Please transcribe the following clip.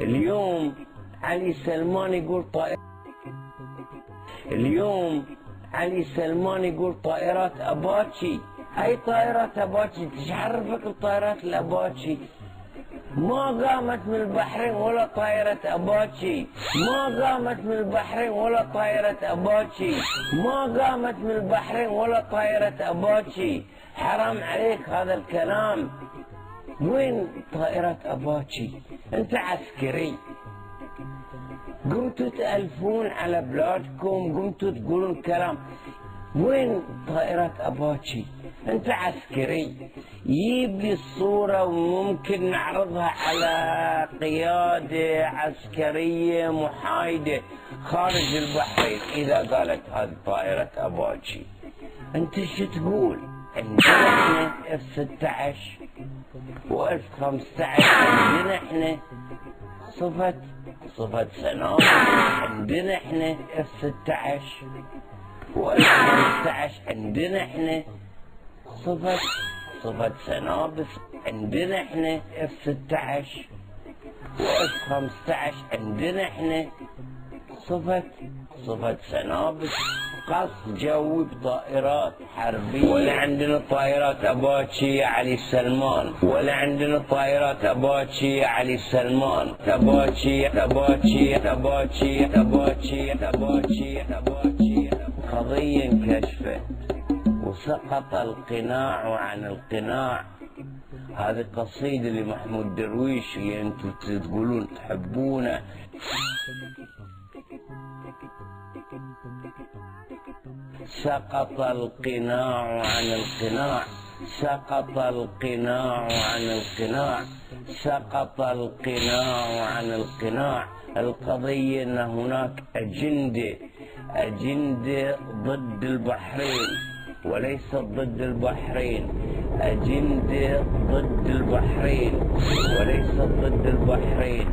اليوم علي سلمان يقول طائرات أباتشي. أي طائرات أباتشي؟ ايش عرفك بطائرات الأباتشي؟ ما قامت من البحرين ولا طائرة أباتشي، ما قامت من البحرين ولا طائرة أباتشي، ما قامت من البحرين ولا طائرة أباتشي. حرام عليك هذا الكلام. وين طائرة أباتشي؟ أنت عسكري، قمتوا تألفون على بلادكم، قمتوا تقولون كلام. وين طائرة أباتشي؟ أنت عسكري. جيب لي الصورة وممكن نعرضها على قيادة عسكرية محايدة خارج البحرين إذا قالت هذه طائرة أباتشي. أنت شو تقول؟ عندنا احنا F-16 و F-15، عندنا احنا صفة سنابس، عندنا احنا F-16 و F-15، عندنا احنا صفة سنابس، عندنا احنا F-16 و F-15، عندنا احنا صفة سنابس قصف جوي بطائرات حربية. ولا عندنا طائرات أباتشي يا علي سلمان، ولا عندنا طائرات أباتشي يا علي سلمان. أباتشي أباتشي أباتشي أباتشي أباتشي أباتشي. قضية انكشفت وسقط القناع عن القناع. هذه قصيدة لمحمود درويش اللي انتم تقولون تحبونه. سقط القناع عن القناع، سقط القناع عن القناع، سقط القناع عن القناع. القضية أن هناك أجندة ضد البحرين وليست ضد البحرين، أجندة ضد البحرين وليست ضد البحرين.